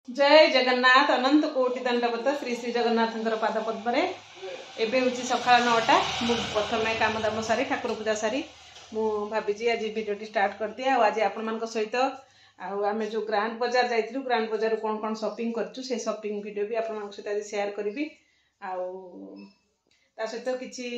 जय जगन्नाथ अनंत कोटि दंडवत श्री श्री जगन्नाथ पाद पद्मे एवं हूँ सका 9टा प्रथम काम दाम सारी ठाकुर पूजा सारी मुझे आज भिडियो स्टार्ट कर दिए आज आपण सहित आम जो ग्रांड बाजार जाइलु ग्रांड बाजार कौन कौन शॉपिंग करूँ से शॉपिंग वीडियो भी आपण सहित आज शेयर करी सहित किसी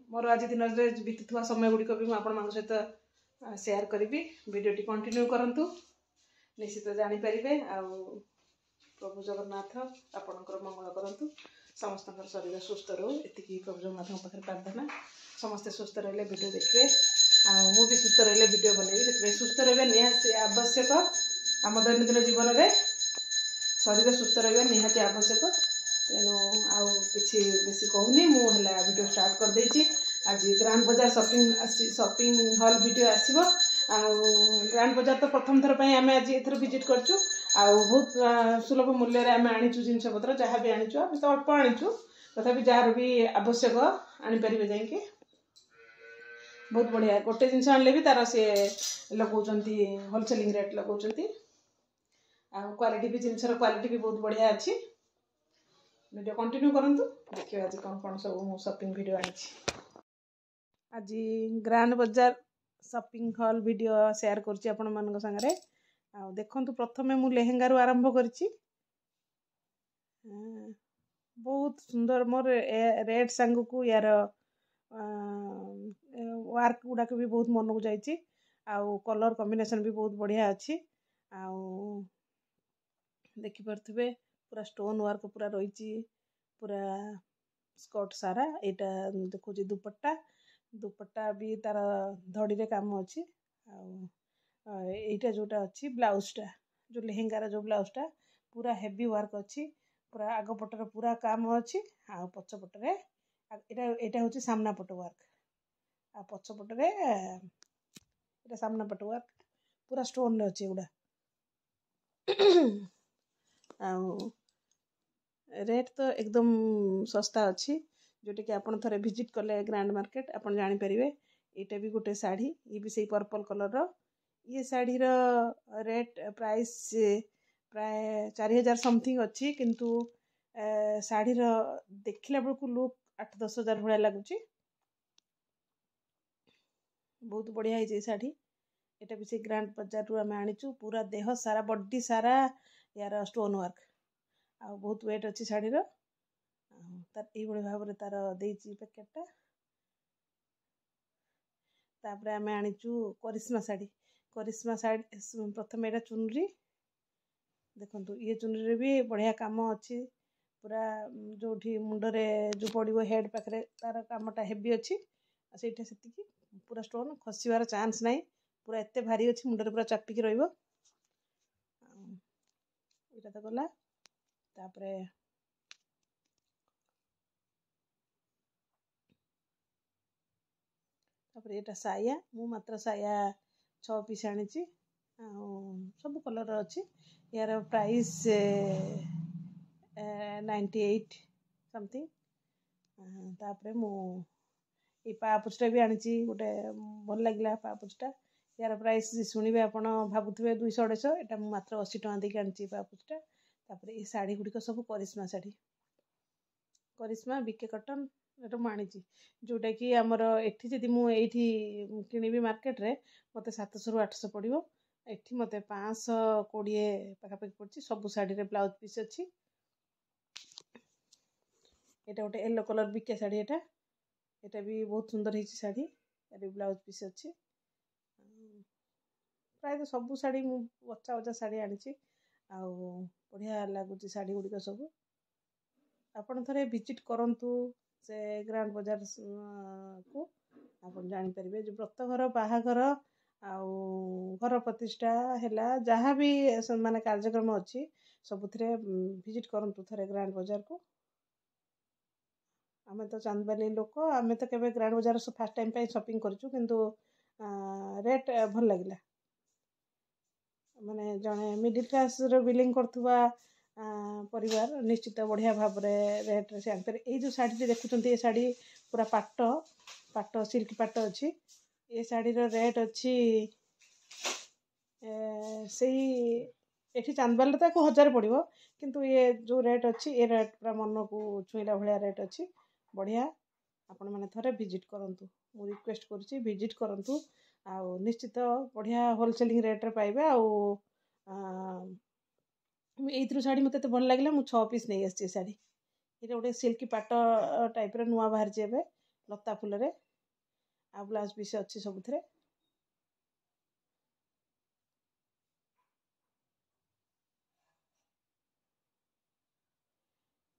मोर आज दिन बीतुवा समय गुड़िक भी मुझे सहित शेयर करी वीडियो कंटिन्यू करंतु निश्चित जानीपारे प्रभु जगन्नाथ आपणकर मंगल करंतु समस्त शरीर सुस्थ रो एति प्रभु जगन्नाथ पाखे प्रार्थना समस्ते सुस्थ रही वीडियो देखिए मु भी सुस्थ रही वीडियो बनैबी से सुस्थ रहा निहाती आवश्यक आम दैनंदिन जीवन में शरीर सुस्थ रहा निहाती आवश्यक तेणु आउ कि बेसी कहूनी मुझे वीडियो स्टार्ट कर देछि। आज ग्रांड बाजार शॉपिंग हॉल वीडियो आसीबो ग्रांड बाजार तो प्रथम थर पर आम आज एथर विजिट करचु बहुत सुलभ मूल्य आम आनीचु जिनस पत्र जहाँ भी आनीचु आम तो अल्प आनीचु तथापि जार भी आवश्यक आनीपर जाइए बहुत बढ़िया गोटे जिनस आनले भी तार सी लगौंट होलसेलिंग रेट लगौंट क्वालिटी भी जिनसर क्वालिटी भी बहुत बढ़िया अच्छी वीडियो कंटिन्यू करंतु देखिए आज कौन कौन सब शॉपिंग वीडियो आनी आज ग्रांड बाजार शॉपिंग हॉल वीडियो शेयर करछि आपण मान संगे देखंतु प्रथमे मु लेहेंगारू आरंभ करछि बहुत सुंदर मोर रेड सांग को यार वर्क गुड़ाक भी बहुत मन को जाइए आउ कलर कॉम्बिनेशन भी बहुत बढ़िया अच्छी आउ देखिपे पूरा स्टोन वर्क पूरा रही पूरा स्कर्ट सारा यहाँ देखो दुपट्टा दुपट्टा भी तार धड़ी रे काम अच्छी आईटा जोटा अच्छी ब्लाउजटा जो लेहेंगार जो ब्लाउजटा पूरा हेवी वर्क अच्छी पूरा आग पटर पूरा काम अच्छी आ पछपटे यहाँ हूँ सामना पट वर्क आ पछपटे ये सामना पट वर्क पूरा स्टोन अच्छी गुड़ा रेट तो एकदम सस्ता अच्छी जोटा कि आपन थरे विजिट कले ग्रांड मार्केट आपन जानी परिवे एटा भी गोटे साड़ी ये भी सही पर्पल कलर रो ये साड़ी रो रेट प्राइस प्राय 4000 समथिंग अच्छी किंतु साड़ी रो देखिला बेलू लुक 8-10 हजार भाया लगुच बहुत बढ़िया है साड़ी यहाँ भी से ग्रांड बाजार रू आम आनीचु पूरा देह सारा बॉडी सारा यार स्टोन वर्क आ बहुत वेट अच्छी शाढ़ी तार ये भाव में तार पैकेटा तापर आम आनीचु करिश्मा शाढ़ी प्रथम यहाँ चुनरी देखु ये चुनरी भी बढ़िया काम अच्छी पूरा जो मुंडरे जो पड़ो हेड पाखे तार कामटा हेवी अच्छी से पूरा स्टोन खसबार चांस ना पूरा एत भारी अच्छी मुंडरे पूरा चापिक रहा तो गला तापरे यहाँ साया मु मात्र साया 6 पीस आनी सब कलर अच्छी यार प्राइस 98 समथिंग तापरे मु ये पापुचटा भी आनी गोटे भल लगे पापुचटा यार प्राइस शुणे आप भावुवे 200-250 यहाँ मुझे मात्र 80 टका देके आनी पापुचटा तापर ये शाढ़ी गुड़िक सब करिश्मा शाढ़ी करिश्मा बीके कटन ये मुझे जोटा कि आमर एठी जदि मुझे किणी मार्केट रे मत 700-800 पड़ो एठी मत 520 पाखापाखि पड़ी सब शाढ़ी रे ब्लाउज पीस अच्छी यहाँ गोटे येलो कलर बीके शाढ़ी यहाँ भी बहुत सुंदर है शाढ़ी यार ब्लाउज पीस अच्छी प्राय सब शाढ़ी बचा बचा शाढ़ी आनी बढ़िया लगुच शाढ़ी गुड़िक सब आपन थरे विजिट करंतु से ग्रांड बाजार को आपन जानी परिबे जो व्रतघर बाहाघर आउ घर प्रतिष्ठा हैला जहाँ भी माने कार्यक्रम अच्छी सबुथिरे विजिट करंतु थरे ग्रांड बाजार को आमे तो चांदबाली लोक आमे तो केबे ग्रांड बाजार फर्स्ट टाइम पे शॉपिंग करचु किंतु रेट भल लगिला माने जने मिडिल क्लास रो बिलिंग करथुवा परिवार निश्चित बढ़िया भाव में रेट से आनपर ये जो शाढ़ी देखुं ये शाढ़ी पूरा पाट सिल्क पाट अच्छी ये शाढ़ी रो रेट अच्छी ସେଇ ଏଠି ଚାନ୍ଦବାଲିରେ ତ 1000 ପଡ଼ିବ, କିନ୍ତୁ ये जो रेट अच्छी ये रेट पूरा मन को छुईला भाया रेट अच्छी बढ़िया। आपण मैंने थरे विजिट करंतु, मु रिक्वेस्ट करुच्ची विजिट करंतु। आउ निश्चित बढ़िया होलसेलिंग रेट रे पाइबे। एइथ्रु शाढ़ी मते भल लगे, मुझे 6 पीस नहीं आसी शाढ़ी। ये गोटे सिल्की पाट टाइप नुआ बाहर एबे लता फुल रे, आ ब्लाउज पीस अच्छी सबुथिरे।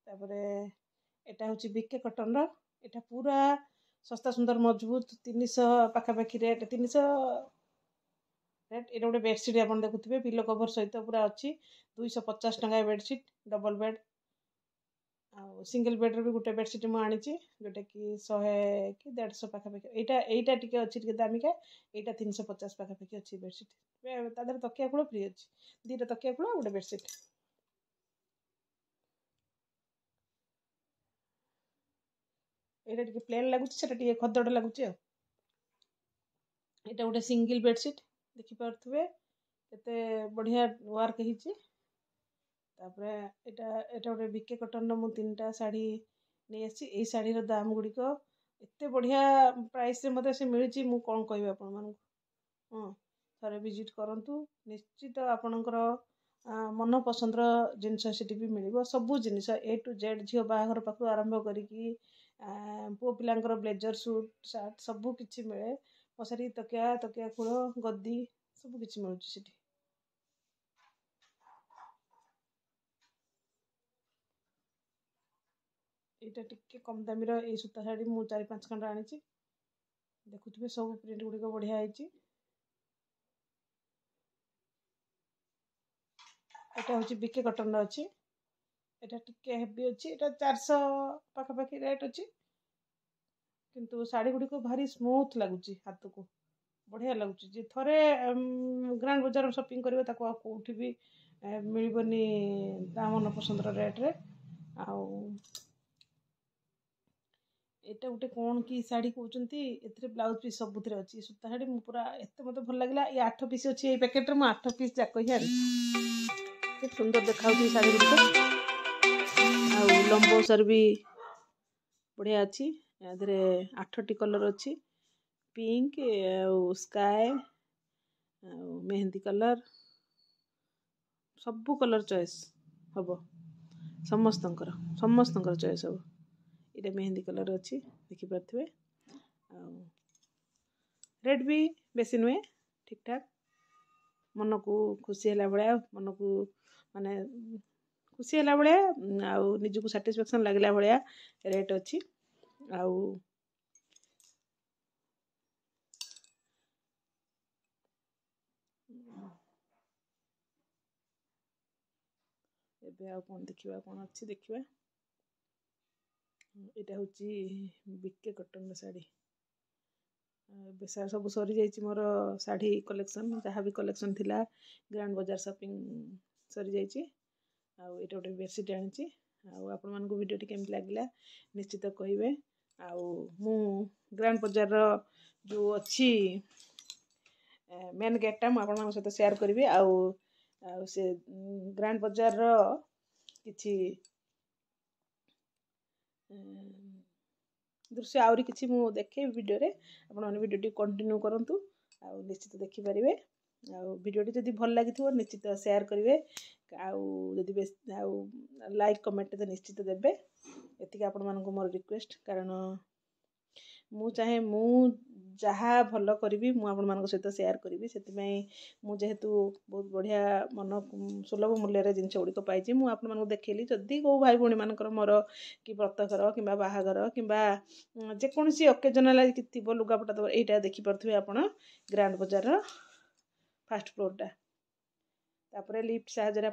तापरे एटा हूँ बीके कटन रो, एटा पूरा सस्ता सुंदर मजबूत 300 पाखापाखि रेट, 300 रेट। ये गोटे बेडसीट आप देखुए पिलो कभर सहित पूरा अच्छी 250 टंका bedsheet double bed. Single bed रे भी गोटे बेडसीट मुझे आनी जोटा कि 100 कि 150 पाखापाखि। एटा टिके अच्छी टिके दामिका, एटा 350 पाखापाखि अच्छी बेडसीट। तादर तकिया खोल फ्री अच्छी, 2टा तकिया खोल गोटे बेडसीट। एटा टिके प्लेन लगुच, सेटा टिके खदड़ लगुच। एटा गोटे सिंगल बेडसीट देखि पार्थुवे केते बढ़िया वर्क हिची। तापरे एटा गोटे बीके कटन रो मु 3टा शाढ़ी नहीं आसी। एई शाढ़ी रो दाम गुड़िक एते बढ़िया प्राइस रे मते से मिलची, मु कोन कहबे आपण मानकु। थरे विजिट करंतु, निश्चित आपणकर मन पसंद रो जिनस सेठी भी मिलिबो। सबु जिनिस A to Z झियो बाहागर पाखु आरंभ करिकी पुओ पिलांकर ब्लेजर सूट सार्ट सबु किछि मिले। मशारी तकिया तकिया खोल गद्दी सबु किछि मिलुची सेठी। एटा टिके कम दामी रो ए सूता शाढ़ी मु 4-5 खंड आनी। देखुथिबे सब प्रिंट गुड़िक बढ़िया है। एटा हूँ बीके कटन अच्छी, एटा टिके हेवी अच्छी। एटा 400 पाखापाखि रेट अच्छी, किंतु शाढ़ी गुड़िक भारी स्मूथ लगुच हाथ को, बढ़िया लगुच। जे थरे ग्रांड बाजार शॉपिंग करिवे ताको कोठी भी मिलबनी ता मन पसंद रेट रे। आउ एटा गोटे कौन की शाढ़ी कहते एथिरे ब्लाउज पीस सबुथिरे अच्छी सूता शाढ़ी। मु पूरा एते मते भल लगिला। ये 8 पीस अच्छी ए पैकेट रे, मु 8 पीस जाक ही आनी। खूब सुंदर देखाउची शाढ़ी गुड़िक। आउ लंबोसर भी बढ़िया अच्छी। यादरे 8टी कलर अच्छी, पिंक आउ स्काई आउ मेहंदी कलर सबु कलर चॉइस हबो। समस्तंकर चॉइस हबो। इटा मेहंदी कलर अच्छी देखि पार्थुवे। रेट भी बेसी नुहे, ठीक ठाक। मन को खुशी है भाया, मन को माने खुशी है भाया आउ निजको सैटिस्फैक्शन लगला भाया रेट अच्छी। आउ एबे आउ कोन देखिबा, कोन अच्छी देखिबा। एटा होची बीके कटन साड़ी। सब सरी जाइए मोर शाढ़ी कलेक्शन, जहाँ भी कलेक्शन थिला ग्रांड बाजार शॉपिंग सरी जाइए। आउ एटा गोटे बेडसीट आनी। आपण मानकु वीडियो टी केमति लागिला निश्चित कहिबे। आउ मु ग्रांड बाजार रो जो अच्छी मेन गेट टा आपण मान सहित शेयर करिवे। आउ से ग्रांड बाजार रो किछि दृश्य आउरी किछि मु देखे वीडियो रे। आपण माने वीडियो टी कंटिन्यू करंतु, आउ निश्चित देखि परिवे। आउ वीडियो टी जदि भल लागिथिबो निश्चित शेयर करिवे। आउ जदि आउ लाइक कमेंट तो निश्चित देबे। एतिक आपण मानकु मोर रिक्वेस्ट, कारण मु चाहे मु जहाँ भल करी मु आपण मान सहित शेयर करी। से मु जेहेतु बहुत बढ़िया मन सुलभ मूल्य जिनस गुड़िक पाई मु आपण मानकु देखैली। जदि को भाई भौणी मानकर मोर कि व्रतघर कि बाहाघर कि जेकोसी ओकेजनाल थी लुगापटा तो यहीटा देखी पारे आपण ग्रांड बाजार फर्स्ट फ्लोर टा। तापर लिफ्ट साहाय्य